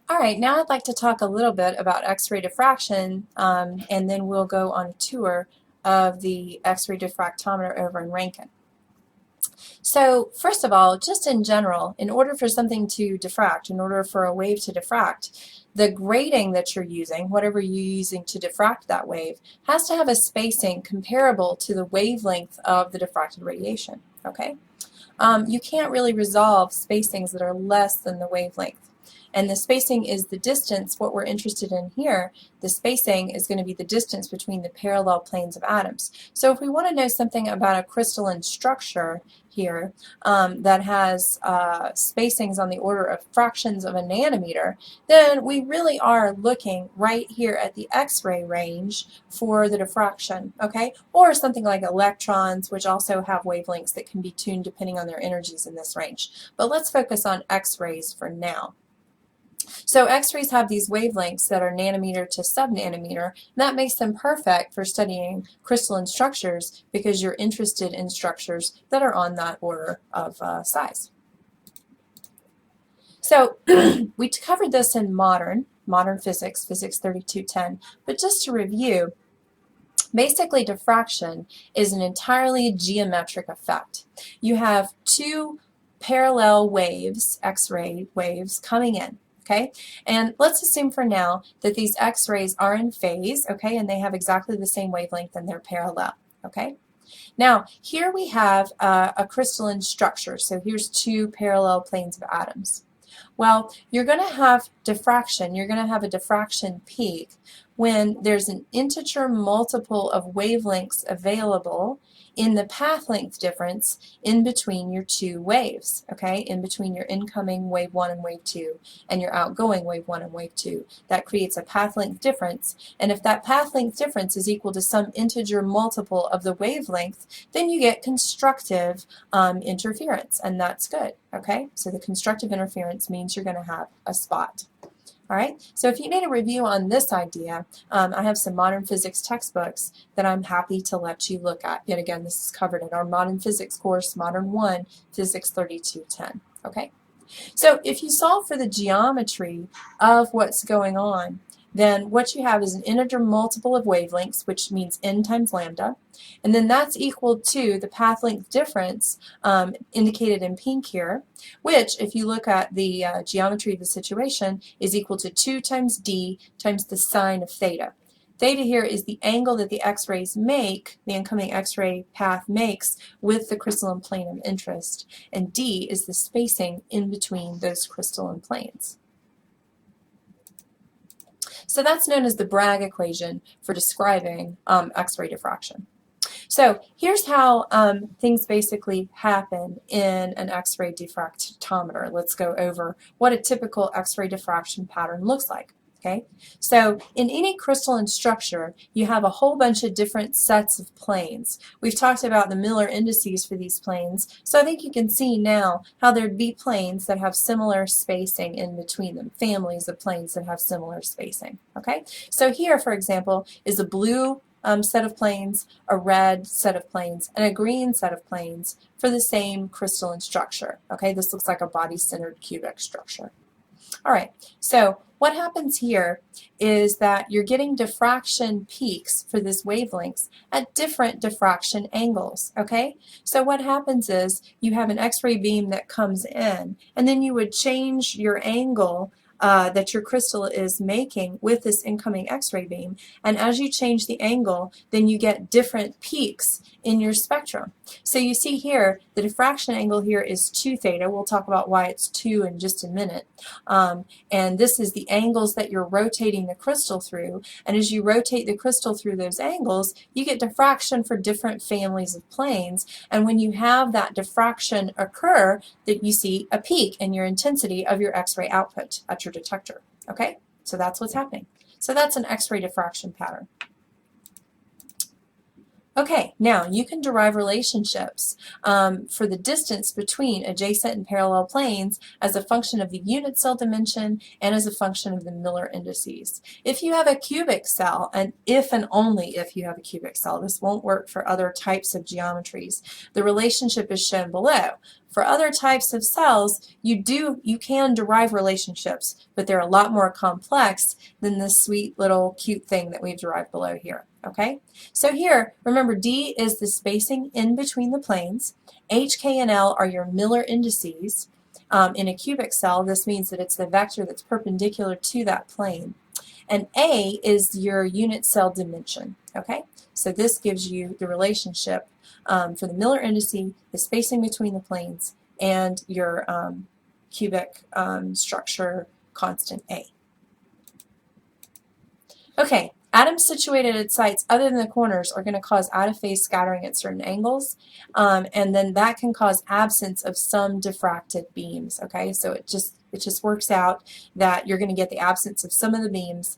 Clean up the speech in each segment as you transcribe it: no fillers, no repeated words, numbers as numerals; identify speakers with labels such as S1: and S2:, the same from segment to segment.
S1: All right, now I'd like to talk a little bit about X-ray diffraction, and then we'll go on a tour of the X-ray diffractometer over in Rankin. So first of all, just in general, in order for something to diffract, in order for a wave to diffract, the grating that you're using, whatever you're using to diffract that wave, has to have a spacing comparable to the wavelength of the diffracted radiation. Okay? You can't really resolve spacings that are less than the wavelength. And the spacing is the distance. What we're interested in here, the spacing is going to be the distance between the parallel planes of atoms. So if we want to know something about a crystalline structure here that has spacings on the order of fractions of a nanometer, then we really are looking right here at the X-ray range for the diffraction, okay? Or something like electrons, which also have wavelengths that can be tuned depending on their energies in this range. But let's focus on X-rays for now. So X-rays have these wavelengths that are nanometer to sub-nanometer, and that makes them perfect for studying crystalline structures because you're interested in structures that are on that order of size. So we covered this in modern physics, Physics 3210, but just to review, basically diffraction is an entirely geometric effect. You have two parallel waves, X-ray waves, coming in. Okay, and let's assume for now that these X-rays are in phase, okay, and they have exactly the same wavelength and they're parallel, okay? Now, here we have a crystalline structure, so here's two parallel planes of atoms. Well, you're going to have diffraction, you're going to have a diffraction peak when there's an integer multiple of wavelengths available in the path length difference in between your two waves, okay, in between your incoming wave 1 and wave 2 and your outgoing wave 1 and wave 2. That creates a path length difference, and if that path length difference is equal to some integer multiple of the wavelength, then you get constructive interference, and that's good, okay? So the constructive interference means you're going to have a spot. All right, so if you need a review on this idea, I have some modern physics textbooks that I'm happy to let you look at. Yet again, this is covered in our modern physics course, Modern 1, Physics 3210. Okay, so if you solve for the geometry of what's going on, then what you have is an integer multiple of wavelengths, which means n times lambda, and then that's equal to the path length difference indicated in pink here, which, if you look at the geometry of the situation, is equal to 2 times d times the sine of theta. Theta here is the angle that the X-rays make, the incoming X-ray path makes with the crystalline plane of interest, and d is the spacing in between those crystalline planes. So that's known as the Bragg equation for describing X-ray diffraction. So here's how things basically happen in an X-ray diffractometer. Let's go over what a typical X-ray diffraction pattern looks like. Okay, so in any crystalline structure, you have a whole bunch of different sets of planes. We've talked about the Miller indices for these planes, so I think you can see now how there'd be planes that have similar spacing in between them, families of planes that have similar spacing. Okay, so here, for example, is a blue set of planes, a red set of planes, and a green set of planes for the same crystalline structure. Okay, this looks like a body-centered cubic structure. All right, so what happens here is that you're getting diffraction peaks for this wavelengths at different diffraction angles, okay? So what happens is you have an X-ray beam that comes in, and then you would change your angle that your crystal is making with this incoming X-ray beam, and as you change the angle, then you get different peaks in your spectrum. So you see here, the diffraction angle here is 2 theta. We'll talk about why it's 2 in just a minute. And this is the angles that you're rotating the crystal through, and as you rotate the crystal through those angles, you get diffraction for different families of planes, and when you have that diffraction occur, that you see a peak in your intensity of your X-ray output at your detector. Okay, so that's what's happening. So that's an X-ray diffraction pattern. Okay, now you can derive relationships for the distance between adjacent and parallel planes as a function of the unit cell dimension and as a function of the Miller indices. If you have a cubic cell, and if and only if you have a cubic cell, this won't work for other types of geometries, the relationship is shown below. For other types of cells, you can derive relationships, but they're a lot more complex than this sweet little cute thing that we've derived below here. Okay, so here, remember, D is the spacing in between the planes. H, K, and L are your Miller indices. In a cubic cell, this means that it's the vector that's perpendicular to that plane. And A is your unit cell dimension. Okay, so this gives you the relationship for the Miller indice, the spacing between the planes, and your cubic structure constant A. Okay, atoms situated at sites other than the corners are going to cause out-of-phase scattering at certain angles, and then that can cause absence of some diffracted beams. Okay, so it just works out that you're going to get the absence of some of the beams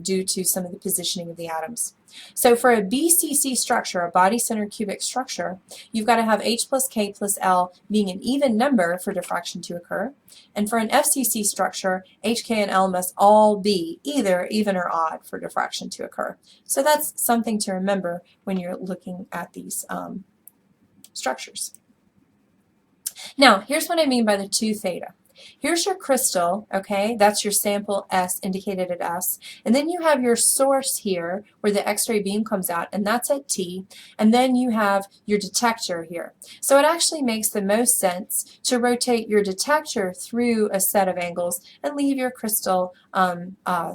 S1: due to some of the positioning of the atoms. So for a BCC structure, a body-centered cubic structure, you've got to have H plus K plus L being an even number for diffraction to occur. And for an FCC structure, H, K, and L must all be either even or odd for diffraction to occur. So that's something to remember when you're looking at these structures. Now, here's what I mean by the 2 theta. Here's your crystal, okay, that's your sample S indicated at S, and then you have your source here where the X-ray beam comes out, and that's at T, and then you have your detector here. So it actually makes the most sense to rotate your detector through a set of angles and leave your crystal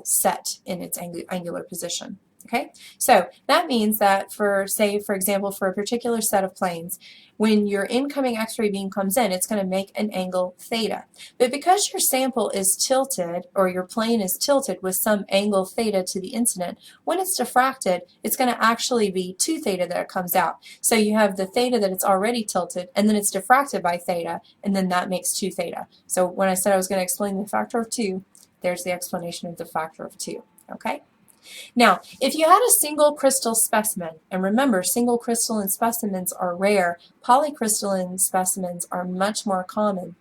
S1: set in its angular position. Okay, so that means that for, say, for example, for a particular set of planes, when your incoming X-ray beam comes in, it's going to make an angle theta. But because your sample is tilted, or your plane is tilted with some angle theta to the incident, when it's diffracted, it's going to actually be 2 theta that it comes out. So you have the theta that it's already tilted, and then it's diffracted by theta, and then that makes 2 theta. So when I said I was going to explain the factor of 2, there's the explanation of the factor of 2. Okay? Now, if you had a single crystal specimen, and remember, single crystalline specimens are rare, polycrystalline specimens are much more common.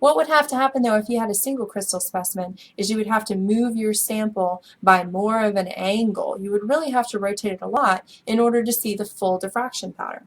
S1: What would have to happen, though, if you had a single crystal specimen is you would have to move your sample by more of an angle. You would really have to rotate it a lot in order to see the full diffraction pattern.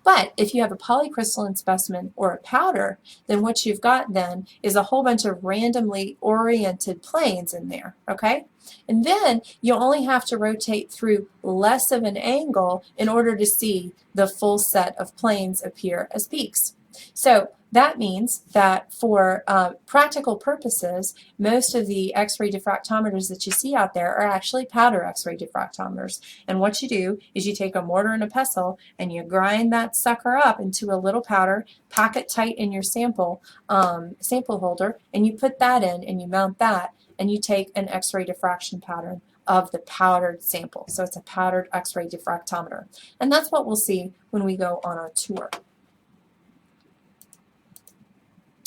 S1: But if you have a polycrystalline specimen or a powder, then what you've got then is a whole bunch of randomly oriented planes in there, okay? And then you only have to rotate through less of an angle in order to see the full set of planes appear as peaks. So that means that for practical purposes, most of the X-ray diffractometers that you see out there are actually powder X-ray diffractometers. And what you do is you take a mortar and a pestle and you grind that sucker up into a little powder, pack it tight in your sample holder, and you put that in and you mount that, and you take an X-ray diffraction pattern of the powdered sample. So it's a powdered X-ray diffractometer. And that's what we'll see when we go on our tour.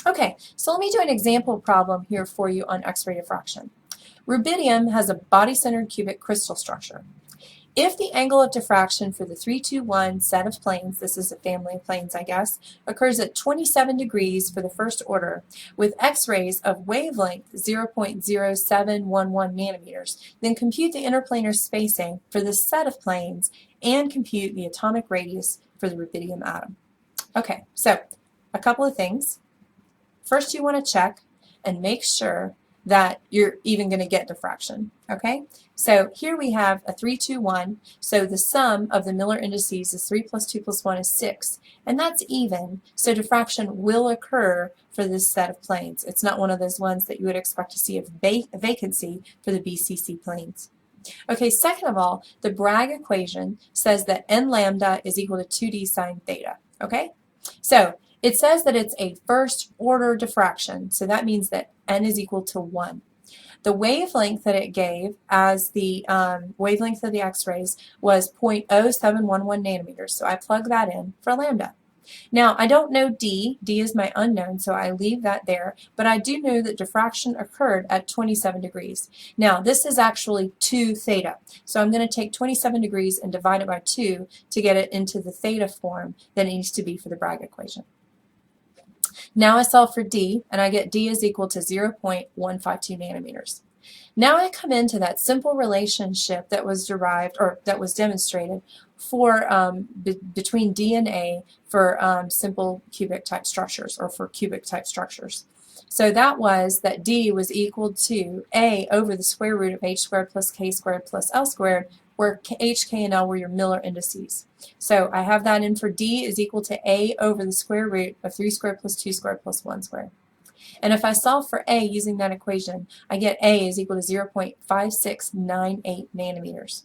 S1: Okay, so let me do an example problem here for you on X-ray diffraction. Rubidium has a body-centered cubic crystal structure. If the angle of diffraction for the 321 set of planes, this is a family of planes, I guess, occurs at 27 degrees for the first order, with X-rays of wavelength 0.0711 nanometers, then compute the interplanar spacing for this set of planes and compute the atomic radius for the rubidium atom. Okay, so a couple of things. First, you want to check and make sure that you're even going to get diffraction, okay? So here we have a 3, 2, 1, so the sum of the Miller indices is 3 plus 2 plus 1 is 6, and that's even, so diffraction will occur for this set of planes. It's not one of those ones that you would expect to see a vacancy for the BCC planes. Okay, second of all, the Bragg equation says that n lambda is equal to 2d sine theta, okay? So it says that it's a first order diffraction, so that means that n is equal to 1. The wavelength that it gave as the wavelength of the X-rays was 0.0711 nanometers, so I plug that in for lambda. Now, I don't know D. D is my unknown, so I leave that there, but I do know that diffraction occurred at 27 degrees. Now, this is actually 2 theta, so I'm going to take 27 degrees and divide it by 2 to get it into the theta form that it needs to be for the Bragg equation. Now I solve for D, and I get D is equal to 0.152 nanometers. Now I come into that simple relationship that was derived, or that was demonstrated for between D and A for simple cubic type structures, or for cubic type structures. So that was that D was equal to A over the square root of H squared plus K squared plus L squared, where H, K, and L were your Miller indices. So I have that in for D is equal to A over the square root of 3 squared plus 2 squared plus 1 squared. And if I solve for A using that equation, I get A is equal to 0.5698 nanometers.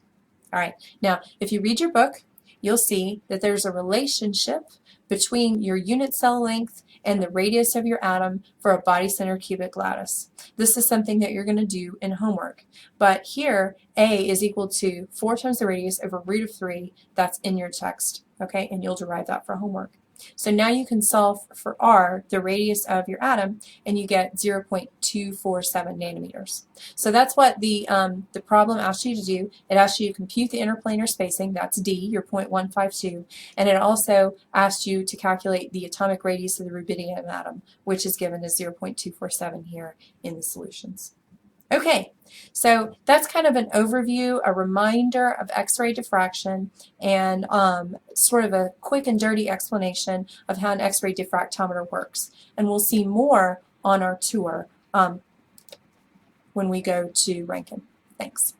S1: All right, now if you read your book, you'll see that there's a relationship between your unit cell length and the radius of your atom for a body-centered cubic lattice. This is something that you're going to do in homework. But here, A is equal to 4 times the radius over root of 3. That's in your text, okay? And you'll derive that for homework. So now you can solve for R, the radius of your atom, and you get 0.247 nanometers. So that's what the problem asks you to do. It asks you to compute the interplanar spacing, that's D, your 0.152, and it also asks you to calculate the atomic radius of the rubidium atom, which is given as 0.247 here in the solutions. Okay, so that's kind of an overview, a reminder of X-ray diffraction, and sort of a quick and dirty explanation of how an X-ray diffractometer works. And we'll see more on our tour when we go to Rankin. Thanks.